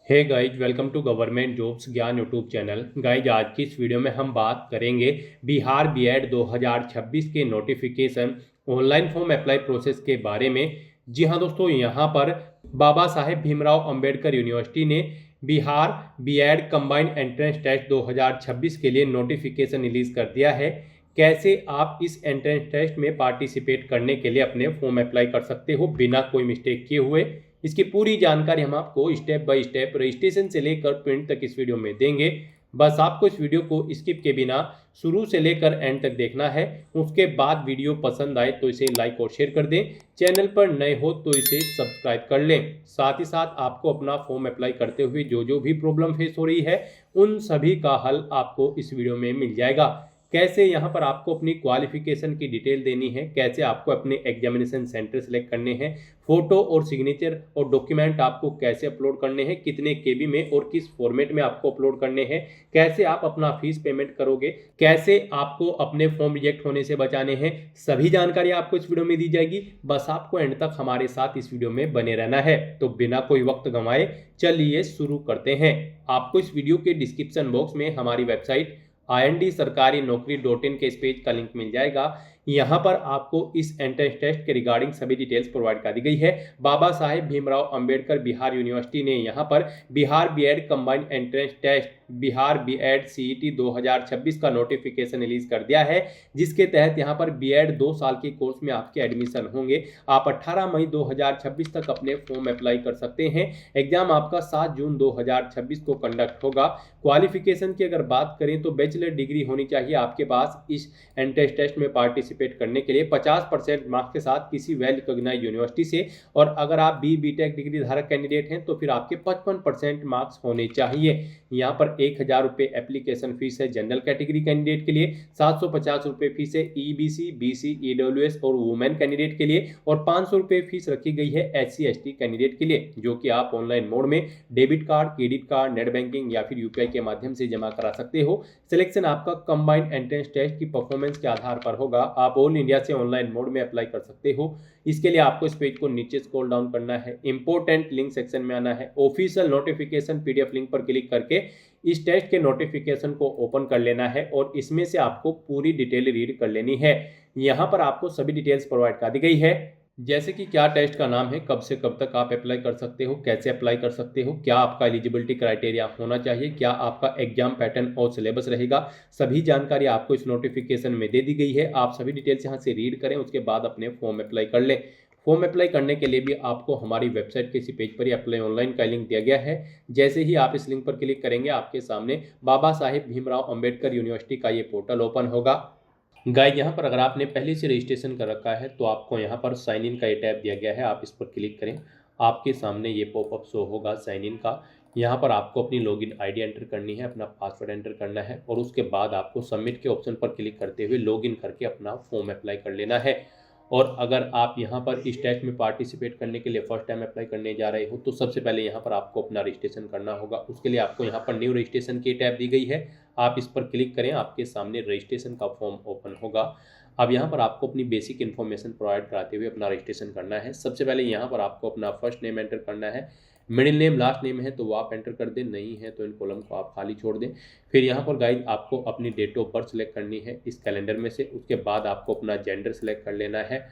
Hey guys, welcome to government jobs Gyan YouTube channel. Guys, आज की इस वीडियो में हम बात करेंगे बिहार बीएड 2026 के notification online form apply process के बारे में। जी हाँ दोस्तों, यहाँ पर बाबा साहेब भीमराव अंबेडकर यूनिवर्सिटी ने Bihar BEd combined entrance test 2026 के लिए नोटिफिकेशन रिलीज कर दिया है। कैसे आप इस एंट्रेंस टेस्ट में पार्टिसिपेट करने के लिए अपने फॉर्म अप्लाई कर सकते हो बिना कोई मिस्टेक किए हुए, इसकी पूरी जानकारी हम आपको स्टेप बाय स्टेप रजिस्ट्रेशन से लेकर प्रिंट तक इस वीडियो में देंगे। बस आपको इस वीडियो को स्किप के बिना शुरू से लेकर एंड तक देखना है। उसके बाद वीडियो पसंद आए तो इसे लाइक और शेयर कर दें। चैनल पर नए हो तो इसे सब्सक्राइब कर लें। साथ ही साथ आपको अपना फॉर्म अप्लाई करते हुए जो जो भी प्रॉब्लम फेस हो रही है उन सभी का हल आपको इस वीडियो में मिल जाएगा। कैसे यहाँ पर आपको अपनी क्वालिफिकेशन की डिटेल देनी है, कैसे आपको अपने एग्जामिनेशन सेंटर सेलेक्ट करने हैं, फोटो और सिग्नेचर और डॉक्यूमेंट आपको कैसे अपलोड करने हैं, कितने केबी में और किस फॉर्मेट में आपको अपलोड करने हैं, कैसे आप अपना फीस पेमेंट करोगे, कैसे आपको अपने फॉर्म रिजेक्ट होने से बचाने हैं, सभी जानकारी आपको इस वीडियो में दी जाएगी। बस आपको एंड तक हमारे साथ इस वीडियो में बने रहना है। तो बिना कोई वक्त गंवाए चलिए शुरू करते हैं। आपको इस वीडियो के डिस्क्रिप्शन बॉक्स में हमारी वेबसाइट IND-sarkari-naukri.in के इस पेज का लिंक मिल जाएगा। यहाँ पर आपको इस एंट्रेंस टेस्ट के रिगार्डिंग सभी डिटेल्स प्रोवाइड कर दी गई है। बाबा साहेब भीमराव अंबेडकर बिहार यूनिवर्सिटी ने यहाँ पर Bihar BEd combined entrance test Bihar BEd CET 2026 का नोटिफिकेशन रिलीज कर दिया है, जिसके तहत यहाँ पर बीएड 2 साल के कोर्स में आपके एडमिशन होंगे। आप 18 मई 2026 तक अपने फॉर्म अप्लाई कर सकते हैं। एग्जाम आपका 7 जून 2026 को कंडक्ट होगा। क्वालिफिकेशन की अगर बात करें तो बैचलर डिग्री होनी चाहिए आपके पास इस एंट्रेंस टेस्ट में पार्टिसिपेट करने के लिए 50% मार्क्स के साथ किसी वेल रिकॉग्नाइज्ड यूनिवर्सिटी से। और अगर आप बीटेक डिग्री धारक कैंडिडेट हैं तो फिर आपके 55% मार्क्स होने चाहिए। यहाँ पर 1000 रुपये एप्लीकेशन फीस है जनरल कैटेगरी कैंडिडेट के लिए, 750 रुपये फीस है ईबीसी, बीसी, ईडब्ल्यूएस और वुमेन कैंडिडेट के लिए, और 500 रुपये फीस रखी गई है एससी एसटी कैंडिडेट के लिए, जो कि आप ऑनलाइन मोड में debit card, credit card, net banking या फिर यूपीआई के माध्यम से जमा करा सकते हो। सिलेक्शन आपका कंबाइंड एंट्रेंस टेस्ट की परफॉर्मेंस के आधार पर होगा। आप ऑल इंडिया से ऑनलाइन मोड में अप्लाई कर सकते हो। इसके लिए आपको इस पेज को नीचे स्क्रॉल डाउन करना है, इंपोर्टेंट लिंक सेक्शन में आना है, ऑफिशियल नोटिफिकेशन पीडीएफ लिंक पर क्लिक करके इस टेस्ट के नोटिफिकेशन को ओपन कर लेना है और इसमें से आपको पूरी डिटेल रीड कर लेनी है। यहाँ पर आपको सभी डिटेल्स प्रोवाइड कर दी गई है, जैसे कि क्या टेस्ट का नाम है, कब से कब तक आप अप्लाई कर सकते हो, कैसे अप्लाई कर सकते हो, क्या आपका एलिजिबिलिटी क्राइटेरिया होना चाहिए, क्या आपका एग्जाम पैटर्न और सिलेबस रहेगा। सभी जानकारी आपको इस नोटिफिकेशन में दे दी गई है। आप सभी डिटेल्स यहाँ से रीड करें, उसके बाद अपने फॉर्म अप्लाई कर लें। फॉर्म अप्लाई करने के लिए भी आपको हमारी वेबसाइट के इसी पेज पर ही अप्लाई ऑनलाइन का लिंक दिया गया है। जैसे ही आप इस लिंक पर क्लिक करेंगे आपके सामने बाबा साहेब भीमराव अंबेडकर यूनिवर्सिटी का ये पोर्टल ओपन होगा। गाइस, यहाँ पर अगर आपने पहले से रजिस्ट्रेशन कर रखा है तो आपको यहाँ पर साइन इन का ये टैब दिया गया है, आप इस पर क्लिक करें। आपके सामने ये पॉपअप शो होगा साइन इन का। यहाँ पर आपको अपनी लॉगिन आईडी एंटर करनी है, अपना पासवर्ड एंटर करना है और उसके बाद आपको सबमिट के ऑप्शन पर क्लिक करते हुए लॉगिन करके अपना फॉर्म अप्लाई कर लेना है। और अगर आप यहाँ पर इस टेस्ट में पार्टिसिपेट करने के लिए फर्स्ट टाइम अप्लाई करने जा रहे हो तो सबसे पहले यहाँ पर आपको अपना रजिस्ट्रेशन करना होगा। उसके लिए आपको यहाँ पर न्यू रजिस्ट्रेशन की टैब दी गई है, आप इस पर क्लिक करें। आपके सामने रजिस्ट्रेशन का फॉर्म ओपन होगा। अब यहाँ पर आपको अपनी बेसिक इन्फॉर्मेशन प्रोवाइड कराते हुए अपना रजिस्ट्रेशन करना है। सबसे पहले यहाँ पर आपको अपना फर्स्ट नेम एंटर करना है, मिडिल नेम लास्ट नेम है तो वो आप एंटर कर दें, नहीं है तो इन कॉलम को आप खाली छोड़ दें। फिर यहाँ पर गाइस आपको अपनी डेट ऑफ बर्थ सेलेक्ट करनी है इस कैलेंडर में से। उसके बाद आपको अपना जेंडर सेलेक्ट कर लेना है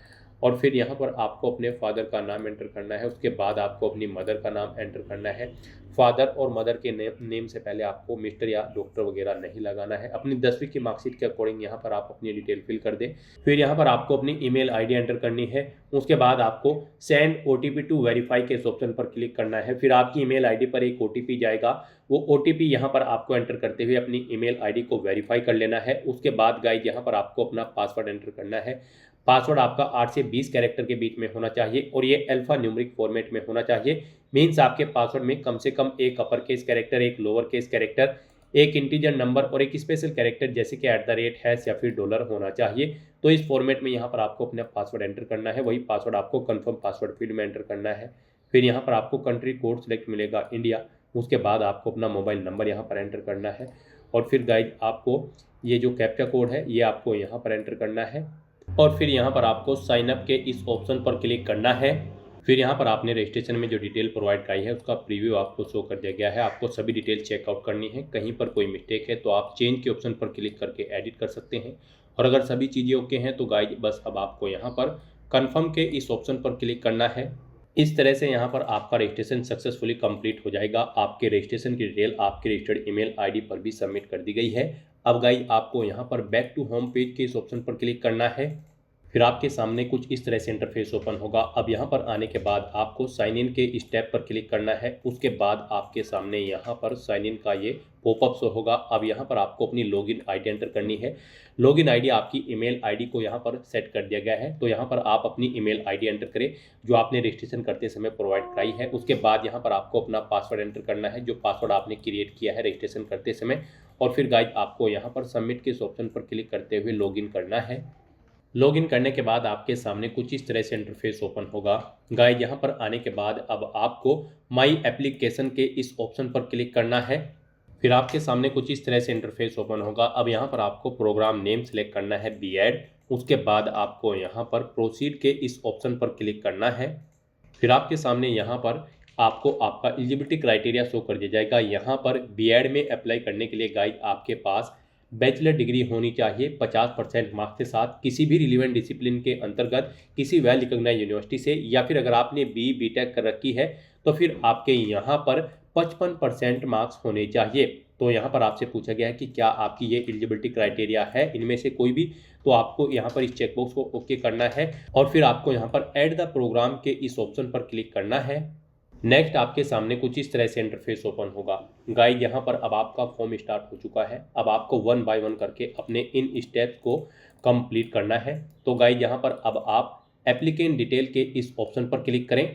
और फिर यहाँ पर आपको अपने फादर का नाम एंटर करना है। उसके बाद आपको अपनी मदर का नाम एंटर करना है। फादर और मदर के नेम से पहले आपको मिस्टर या डॉक्टर वगैरह नहीं लगाना है। अपनी 10वीं की मार्कशीट के अकॉर्डिंग यहाँ पर आप अपनी डिटेल फिल कर दें। फिर यहाँ पर आपको अपनी ईमेल आईडी एंटर करनी है। उसके बाद आपको सेंड ओटीपी टू वेरीफाई के इस ऑप्शन पर क्लिक करना है। फिर आपकी ईमेल आईडी पर एक ओटीपी जाएगा, वो ओटीपी यहाँ पर आपको एंटर करते हुए अपनी ईमेल आईडी को वेरीफाई कर लेना है। उसके बाद गाइस यहाँ पर आपको अपना पासवर्ड एंटर करना है। पासवर्ड आपका 8 से 20 कैरेक्टर के बीच में होना चाहिए और ये अल्फा न्यूमेरिक फॉर्मेट में होना चाहिए। मीन्स आपके पासवर्ड में कम से कम एक अपर केस कैरेक्टर, एक लोअर केस कैरेक्टर, एक इंटीजर नंबर और एक स्पेशल कैरेक्टर जैसे कि @ या फिर डॉलर होना चाहिए। तो इस फॉर्मेट में यहाँ पर आपको अपना पासवर्ड एंटर करना है। वही पासवर्ड आपको कन्फर्म पासवर्ड फील्ड में एंटर करना है। फिर यहाँ पर आपको कंट्री कोड सेलेक्ट मिलेगा इंडिया। उसके बाद आपको अपना मोबाइल नंबर यहाँ पर एंटर करना है और फिर गाइज आपको ये जो कैप्चा कोड है ये आपको यहाँ पर एंटर करना है और फिर यहाँ पर आपको साइन अप के इस ऑप्शन पर क्लिक करना है। फिर यहाँ पर आपने रजिस्ट्रेशन में जो डिटेल प्रोवाइड कराई है उसका प्रीव्यू आपको शो कर दिया गया है। आपको सभी डिटेल चेकआउट करनी है। कहीं पर कोई मिस्टेक है तो आप चेंज के ऑप्शन पर क्लिक करके एडिट कर सकते हैं। और अगर सभी चीज़ें ओके हैं तो गाइज बस अब आपको यहाँ पर कन्फर्म के इस ऑप्शन पर क्लिक करना है। इस तरह से यहाँ पर आपका रजिस्ट्रेशन सक्सेसफुली कंप्लीट हो जाएगा। आपके रजिस्ट्रेशन की डिटेल आपके रजिस्टर्ड ईमेल आईडी पर भी सबमिट कर दी गई है। अब गाइज आपको यहाँ पर बैक टू होम पेज के इस ऑप्शन पर क्लिक करना है। फिर आपके सामने कुछ इस तरह से इंटरफेस ओपन होगा। अब यहाँ पर आने के बाद आपको साइन इन के स्टेप पर क्लिक करना है। उसके बाद आपके सामने यहाँ पर साइन इन का ये पॉपअप शो होगा। अब यहाँ पर आपको अपनी लॉगिन आईडी एंटर करनी है। लॉगिन आईडी आपकी ईमेल आईडी को यहाँ पर सेट कर दिया गया है। तो यहाँ पर आप अपनी ईमेल आईडी एंटर करें जो आपने रजिस्ट्रेशन करते समय प्रोवाइड कराई है। उसके बाद यहाँ पर आपको अपना पासवर्ड एंटर करना है जो पासवर्ड आपने क्रिएट किया है रजिस्ट्रेशन करते समय। और फिर गाइज आपको यहाँ पर सबमिट के इस ऑप्शन पर क्लिक करते हुए लॉगिन करना है। लॉगिन करने के बाद आपके सामने कुछ इस तरह से इंटरफेस ओपन होगा। गाइज यहाँ पर आने के बाद अब आपको माई एप्लीकेशन के इस ऑप्शन पर क्लिक करना है। फिर आपके सामने कुछ इस तरह से इंटरफेस ओपन होगा। अब यहाँ पर आपको प्रोग्राम नेम सेलेक्ट करना है बीएड। उसके बाद आपको यहाँ पर प्रोसीड के इस ऑप्शन पर क्लिक करना है। फिर आपके सामने यहाँ पर आपको आपका एलिजिबिलिटी क्राइटेरिया शो कर दिया जाएगा। यहाँ पर बीएड में अप्लाई करने के लिए गाइज आपके पास बैचलर डिग्री होनी चाहिए 50% मार्क्स के साथ किसी भी रिलीवेंट डिसिप्लिन के अंतर्गत किसी वेल रिकॉग्नाइज्ड यूनिवर्सिटी से, या फिर अगर आपने बीटेक कर रखी है तो फिर आपके यहाँ पर 55% मार्क्स होने चाहिए। तो यहाँ पर आपसे पूछा गया है कि क्या आपकी ये एलिजिबिलिटी क्राइटेरिया है इनमें से कोई भी, तो आपको यहाँ पर इस चेकबॉक्स को ओके करना है और फिर आपको यहाँ पर ऐड द प्रोग्राम के इस ऑप्शन पर क्लिक करना है। नेक्स्ट आपके सामने कुछ इस तरह से इंटरफेस ओपन होगा। गाइड यहाँ पर अब आपका फॉर्म स्टार्ट हो चुका है। अब आपको 1 बाय 1 करके अपने इन स्टेप्स को कंप्लीट करना है। तो गाइड यहाँ पर अब आप एप्लीकेंट डिटेल के इस ऑप्शन पर क्लिक करें।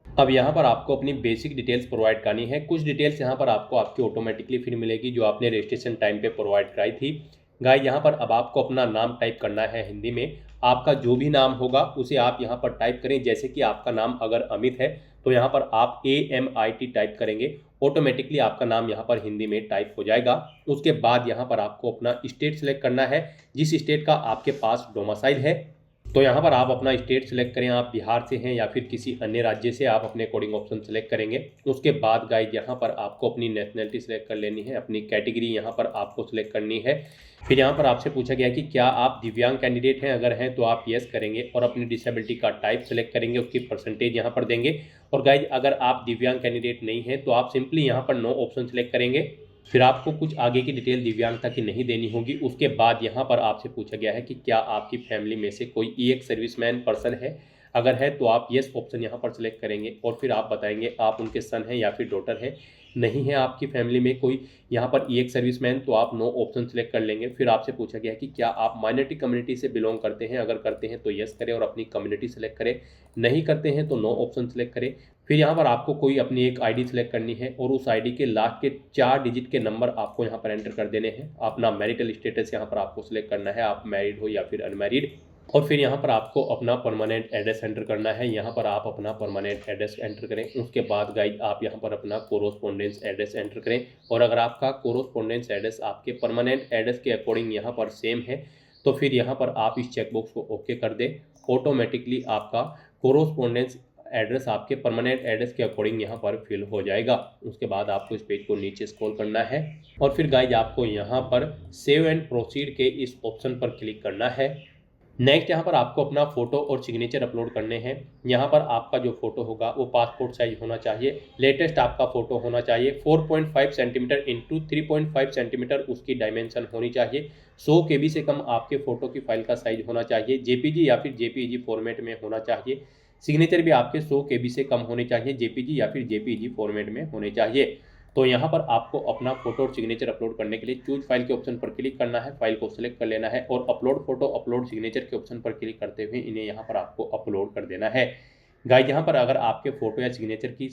अब यहाँ पर आपको अपनी बेसिक डिटेल्स प्रोवाइड करनी है। कुछ डिटेल्स यहाँ पर आपको आपकी ऑटोमेटिकली फिर मिलेगी जो आपने रजिस्ट्रेशन टाइम पे प्रोवाइड कराई थी। गाइड यहाँ पर अब आपको अपना नाम टाइप करना है हिंदी में। आपका जो भी नाम होगा उसे आप यहाँ पर टाइप करें। जैसे कि आपका नाम अगर अमित है तो यहाँ पर आप AMIT टाइप करेंगे, ऑटोमेटिकली आपका नाम यहाँ पर हिंदी में टाइप हो जाएगा। उसके बाद यहाँ पर आपको अपना स्टेट सेलेक्ट करना है, जिस स्टेट का आपके पास डोमिसाइल है। तो यहाँ पर आप अपना स्टेट सेलेक्ट करें, आप बिहार से हैं या फिर किसी अन्य राज्य से, आप अपने अकॉर्डिंग ऑप्शन सेलेक्ट करेंगे। उसके बाद गाइड यहाँ पर आपको अपनी नेशनलिटी सेलेक्ट कर लेनी है, अपनी कैटेगरी यहाँ पर आपको सेलेक्ट करनी है। फिर यहाँ पर आपसे पूछा गया कि क्या आप दिव्यांग कैंडिडेट हैं, अगर हैं तो आप येस करेंगे और अपनी डिसेबिलिटी का टाइप सेलेक्ट करेंगे, उसकी परसेंटेज यहाँ पर देंगे। और गाइज अगर आप दिव्यांग कैंडिडेट नहीं हैं तो आप सिंपली यहाँ पर नो ऑप्शन सेलेक्ट करेंगे। फिर आपको कुछ आगे की डिटेल दिव्यांगता की नहीं देनी होगी। उसके बाद यहाँ पर आपसे पूछा गया है कि क्या आपकी फैमिली में से कोई EX सर्विसमैन पर्सन है, अगर है तो आप येस ऑप्शन यहाँ पर सेलेक्ट करेंगे और फिर आप बताएंगे आप उनके सन हैं या फिर डॉटर है। नहीं है आपकी फैमिली में कोई यहाँ पर EX सर्विसमैन तो आप नो ऑप्शन सेलेक्ट कर लेंगे। फिर आपसे पूछा गया है कि क्या आप माइनॉरिटी कम्युनिटी से बिलोंग करते हैं, अगर करते हैं तो येस करें और अपनी कम्युनिटी सेलेक्ट करें, नहीं करते हैं तो नो ऑप्शन सेलेक्ट करें। फिर यहाँ पर आपको कोई अपनी एक आईडी सेलेक्ट करनी है और उस आईडी के लास्ट के 4 डिजिट के नंबर आपको यहाँ पर एंटर कर देने हैं। अपना मैरिटल स्टेटस यहाँ पर आपको सिलेक्ट करना है, आप मैरिड हो या फिर अनमैरिड। और फिर यहाँ पर आपको अपना परमानेंट एड्रेस एंटर करना है। यहाँ पर आप अपना परमानेंट एड्रेस एंटर करें। उसके बाद गाइड आप यहाँ पर अपना कोरोस्पोंडेंस एड्रेस एंटर करें और अगर आपका कोरोस्पोंडेंस एड्रेस आपके परमानेंट एड्रेस के अकॉर्डिंग यहाँ पर सेम है तो फिर यहाँ पर आप इस चेकबॉक्स को ओके कर दें। ऑटोमेटिकली आपका कोरोस्पोंडेंस एड्रेस आपके परमानेंट एड्रेस के अकॉर्डिंग यहाँ पर फिल हो जाएगा। उसके बाद आपको इस पेज को नीचे स्क्रॉल करना है और फिर गाइज आपको यहाँ पर सेव एंड प्रोसीड के इस ऑप्शन पर क्लिक करना है। नेक्स्ट यहाँ पर आपको अपना फोटो और सिग्नेचर अपलोड करने हैं। यहाँ पर आपका जो फोटो होगा वो पासपोर्ट साइज होना चाहिए, लेटेस्ट आपका फोटो होना चाहिए, 4.5 सेंटीमीटर इंटू 3.5 सेंटीमीटर उसकी डायमेंशन होनी चाहिए, 100 KB से कम आपके फोटो की फाइल का साइज होना चाहिए, JPG या फिर JPEG फॉर्मेट में होना चाहिए। सिग्नेचर भी आपके 100 KB से कम होने चाहिए, JPG या फिर JPEG फॉर्मेट में होने चाहिए। तो यहाँ पर आपको अपना फोटो और सिग्नेचर अपलोड करने के लिए चूज फाइल के ऑप्शन पर क्लिक करना है, फाइल को सिलेक्ट कर लेना है और अपलोड फोटो अपलोड सिग्नेचर के ऑप्शन पर क्लिक करते हुए इन्हें यहाँ पर आपको अपलोड कर देना है। गाइस यहाँ पर अगर आपके फोटो या सिग्नेचर की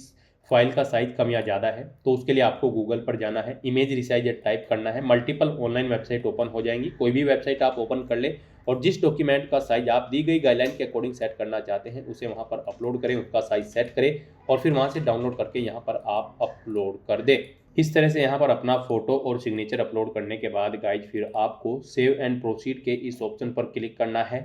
फाइल का साइज कम या ज़्यादा है तो उसके लिए आपको गूगल पर जाना है, इमेज रिसाइजर टाइप करना है, मल्टीपल ऑनलाइन वेबसाइट ओपन हो जाएंगी, कोई भी वेबसाइट आप ओपन कर ले और जिस डॉक्यूमेंट का साइज आप दी गई गाइडलाइन के अकॉर्डिंग सेट करना चाहते हैं उसे वहाँ पर अपलोड करें, उसका साइज सेट करें और फिर वहाँ से डाउनलोड करके यहाँ पर आप अपलोड कर दें। इस तरह से यहाँ पर अपना फोटो और सिग्नेचर अपलोड करने के बाद गाइज फिर आपको सेव एंड प्रोसीड के इस ऑप्शन पर क्लिक करना है।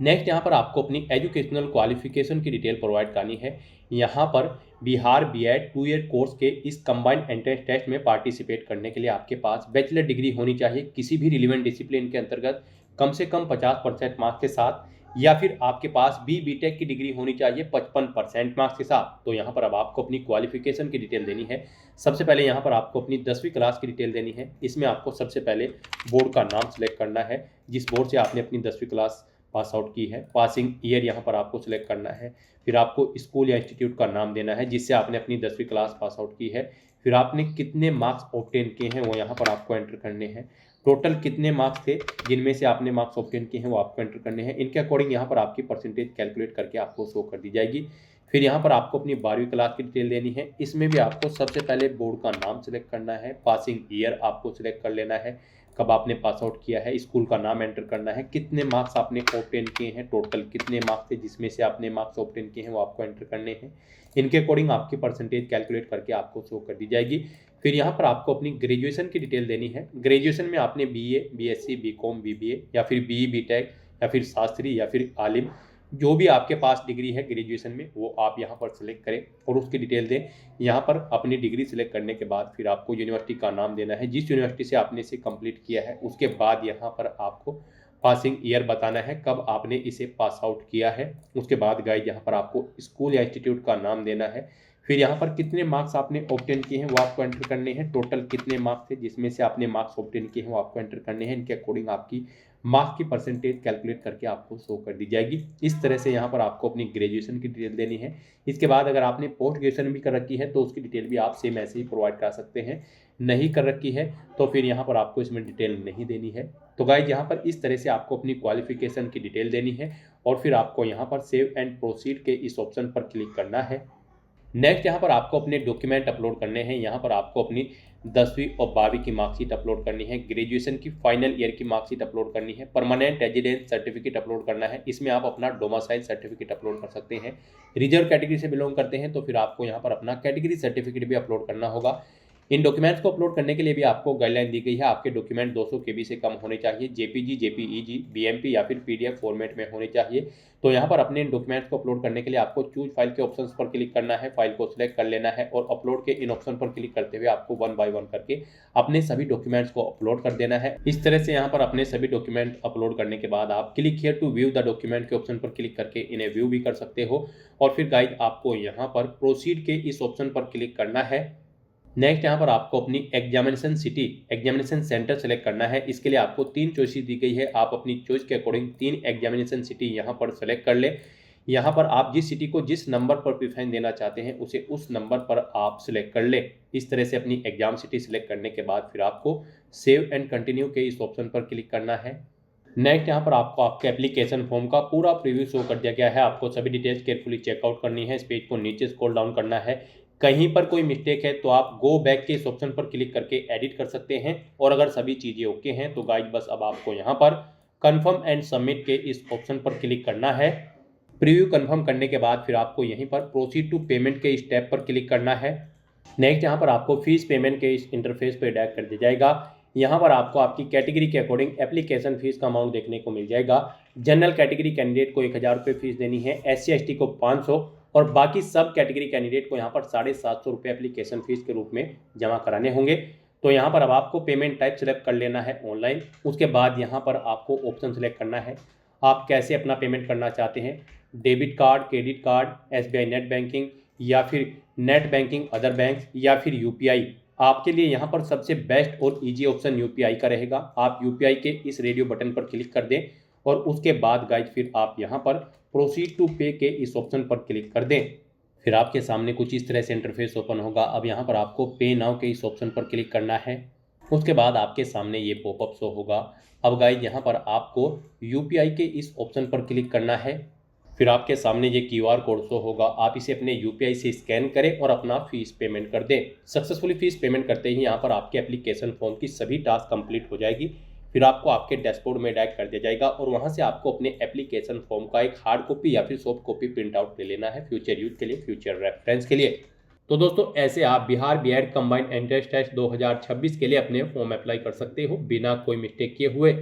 नेक्स्ट यहाँ पर आपको अपनी एजुकेशनल क्वालिफिकेशन की डिटेल प्रोवाइड करनी है। यहाँ पर बिहार बीएड 2 ईयर कोर्स के इस कंबाइंड एंट्रेंस टेस्ट में पार्टिसिपेट करने के लिए आपके पास बैचलर डिग्री होनी चाहिए किसी भी रिलेवेंट डिसिप्लिन के अंतर्गत कम से कम 50% मार्क्स के साथ, या फिर आपके पास बीटेक की डिग्री होनी चाहिए 55% मार्क्स के साथ। तो यहाँ पर अब आपको अपनी क्वालिफिकेशन की डिटेल देनी है। सबसे पहले यहाँ पर आपको अपनी 10वीं क्लास की डिटेल देनी है। इसमें आपको सबसे पहले बोर्ड का नाम सेलेक्ट करना है, जिस बोर्ड से आपने अपनी 10वीं क्लास पास आउट की है। पासिंग ईयर यहाँ पर आपको सिलेक्ट करना है। फिर आपको स्कूल या इंस्टीट्यूट का नाम देना है जिससे आपने अपनी 10वीं क्लास पास आउट की है। फिर आपने कितने मार्क्स ऑब्टेन किए हैं वो यहाँ पर आपको एंटर करने हैं। टोटल कितने मार्क्स थे जिनमें से आपने मार्क्स ऑब्टेन किए हैं वो आपको एंटर करने हैं। इनके अकॉर्डिंग यहाँ पर आपकी परसेंटेज कैलकुलेट करके आपको शो कर दी जाएगी। फिर यहाँ पर आपको अपनी 12वीं क्लास की डिटेल देनी है। इसमें भी आपको सबसे पहले बोर्ड का नाम सेलेक्ट करना है, पासिंग ईयर आपको सिलेक्ट कर लेना है, कब आपने पास आउट किया है, स्कूल का नाम एंटर करना है, कितने मार्क्स आपने ऑब्टेन किए हैं, टोटल कितने मार्क्स थे जिसमें से आपने मार्क्स ऑब्टेन किए हैं वो आपको एंटर करने हैं। इनके अकॉर्डिंग आपकी परसेंटेज कैलकुलेट करके आपको शो कर दी जाएगी। फिर यहाँ पर आपको अपनी ग्रेजुएशन की डिटेल देनी है। ग्रेजुएशन में आपने बीए, बीएससी, बीकॉम, बीबीए या फिर बीई, बीटेक या फिर शास्त्री या फिर आलिम, जो भी आपके पास डिग्री है ग्रेजुएशन में वो आप यहाँ पर सिलेक्ट करें और उसकी डिटेल दें। यहाँ पर अपनी डिग्री सिलेक्ट करने के बाद फिर आपको यूनिवर्सिटी का नाम देना है, जिस यूनिवर्सिटी से आपने इसे कंप्लीट किया है। उसके बाद यहाँ पर आपको पासिंग ईयर बताना है, कब आपने इसे पास आउट किया है। उसके बाद गाइड यहाँ पर आपको स्कूल या इंस्टीट्यूट का नाम देना है। फिर यहाँ पर कितने मार्क्स आपने ऑब्टेन किए हैं वो आपको एंटर करने हैं। टोटल कितने मार्क्स थे जिसमें से आपने मार्क्स ऑब्टेन किए हैं वो आपको एंटर करने हैं। इनके अकॉर्डिंग आपकी मार्क्स की परसेंटेज कैलकुलेट करके आपको शो कर दी जाएगी। इस तरह से यहाँ पर आपको अपनी ग्रेजुएशन की डिटेल देनी है। इसके बाद अगर आपने पोस्ट ग्रेजुएशन भी कर रखी है तो उसकी डिटेल भी आप सेम ऐसे ही प्रोवाइड कर सकते हैं। नहीं कर रखी है तो फिर यहाँ पर आपको इसमें डिटेल नहीं देनी है। तो गाइज यहाँ पर इस तरह से आपको अपनी क्वालिफिकेशन की डिटेल देनी है और फिर आपको यहाँ पर सेव एंड प्रोसीड के इस ऑप्शन पर क्लिक करना है। नेक्स्ट यहाँ पर आपको अपने डॉक्यूमेंट अपलोड करने हैं। यहाँ पर आपको अपनी 10वीं और 12वीं की मार्कशीट अपलोड करनी है, ग्रेजुएशन की फाइनल ईयर की मार्कशीट अपलोड करनी है, परमानेंट रेजिडेंस सर्टिफिकेट अपलोड करना है। इसमें आप अपना डोमिसाइल सर्टिफिकेट अपलोड कर सकते हैं। रिजर्व कैटेगरी से बिलोंग करते हैं तो फिर आपको यहाँ पर अपना कैटेगरी सर्टिफिकेट भी अपलोड करना होगा। इन डॉक्यूमेंट्स को अपलोड करने के लिए भी आपको गाइडलाइन दी गई है। आपके डॉक्यूमेंट 200 KB से कम होने चाहिए, जेपीजी, जेपीईजी, बीएमपी या फिर पीडीएफ फॉर्मेट में होने चाहिए। तो यहाँ पर अपने इन डॉक्यूमेंट्स को अपलोड करने के लिए आपको चूज फाइल के ऑप्शंस पर क्लिक करना है, फाइल को सिलेक्ट कर लेना है और अपलोड के इन ऑप्शन पर क्लिक करते हुए आपको 1 बाय 1 करके अपने सभी डॉक्यूमेंट्स को अपलोड कर देना है। इस तरह से यहाँ पर अपने सभी डॉक्यूमेंट अपलोड करने के बाद आप click here to view the document के ऑप्शन पर क्लिक करके इन्हें व्यू भी कर सकते हो। और फिर गाइड आपको यहाँ पर प्रोसीड के इस ऑप्शन पर क्लिक करना है। नेक्स्ट यहाँ पर आपको अपनी examination city, examination centre select करना है। इसके लिए आपको 3 चॉइसेस दी गई है। आप अपनी चॉइस के अकॉर्डिंग 3 एग्जामिनेशन सिटी यहाँ पर सेलेक्ट कर ले। यहाँ पर आप जिस सिटी को जिस नंबर पर प्रेफरेंस देना चाहते हैं उसे उस नंबर पर आप सिलेक्ट कर ले। इस तरह से अपनी एग्जाम सिटी सिलेक्ट करने के बाद फिर आपको सेव एंड कंटिन्यू के इस ऑप्शन पर क्लिक करना है। नेक्स्ट यहाँ पर आपको आपके एप्लीकेशन फॉर्म का पूरा प्रीव्यू शो कर दिया गया है। आपको सभी डिटेल्स केयरफुली चेकआउट करनी है। इस पेज को नीचे स्क्रॉल डाउन करना है। कहीं पर कोई मिस्टेक है तो आप गो बैक के इस ऑप्शन पर क्लिक करके एडिट कर सकते हैं। और अगर सभी चीज़ें ओके हैं तो गाइज बस अब आपको यहाँ पर कंफर्म एंड सबमिट के इस ऑप्शन पर क्लिक करना है। प्रीव्यू कंफर्म करने के बाद फिर आपको यहीं पर प्रोसीड टू पेमेंट के स्टेप पर क्लिक करना है। नेक्स्ट यहाँ पर आपको फीस पेमेंट के इस इंटरफेस पर डायरेक्ट कर दिया जाएगा। यहाँ पर आपको आपकी कैटेगरी के अकॉर्डिंग एप्लीकेशन फीस का अमाउंट देखने को मिल जाएगा। जनरल कैटेगरी कैंडिडेट को 1000 रुपये फीस देनी है, SC ST को 500 और बाकी सब कैटेगरी कैंडिडेट को यहाँ पर 750 रुपये एप्लीकेशन फीस के रूप में जमा कराने होंगे। तो यहाँ पर अब आपको पेमेंट टाइप सेलेक्ट कर लेना है ऑनलाइन। उसके बाद यहाँ पर आपको ऑप्शन सेलेक्ट करना है आप कैसे अपना पेमेंट करना चाहते हैं, debit card, credit card, SBI net banking या फिर नेट बैंकिंग अदर बैंक या फिर UPI। आपके लिए यहाँ पर सबसे बेस्ट और इजी ऑप्शन UPI का रहेगा। आप UPI के इस रेडियो बटन पर क्लिक कर दें और उसके बाद गाइज फिर आप यहाँ पर प्रोसीड टू पे के इस ऑप्शन पर क्लिक कर दें। फिर आपके सामने कुछ इस तरह से इंटरफेस ओपन होगा। अब यहाँ पर आपको पे नाउ के इस ऑप्शन पर क्लिक करना है। उसके बाद आपके सामने ये पॉपअप शो होगा। अब गाइज यहाँ पर आपको UPI के इस ऑप्शन पर क्लिक करना है। फिर आपके सामने ये QR कोड शो होगा। आप इसे अपने UPI से स्कैन करें और अपना फीस पेमेंट कर दें। सक्सेसफुली फीस पेमेंट करते ही यहाँ पर आपके एप्लीकेशन फॉर्म की सभी टास्क कंप्लीट हो जाएगी। फिर आपको आपके डैशबोर्ड में डायरेक्ट कर दिया जाएगा और वहाँ से आपको अपने एप्लीकेशन फॉर्म का एक हार्ड कॉपी या फिर सॉफ्ट कॉपी प्रिंट आउट ले लेना है फ्यूचर यूज के लिए, फ्यूचर रेफरेंस के लिए। तो दोस्तों ऐसे आप Bihar BEd combined entrance test 2026 के लिए अपने फॉर्म अप्लाई कर सकते हो बिना कोई मिस्टेक किए हुए।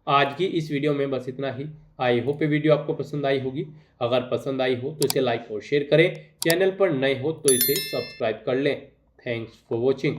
आज की इस वीडियो में बस इतना ही। आई होप ये वीडियो आपको पसंद आई होगी। अगर पसंद आई हो तो इसे लाइक और शेयर करें। चैनल पर नए हो तो इसे सब्सक्राइब कर लें। Thanks for watching.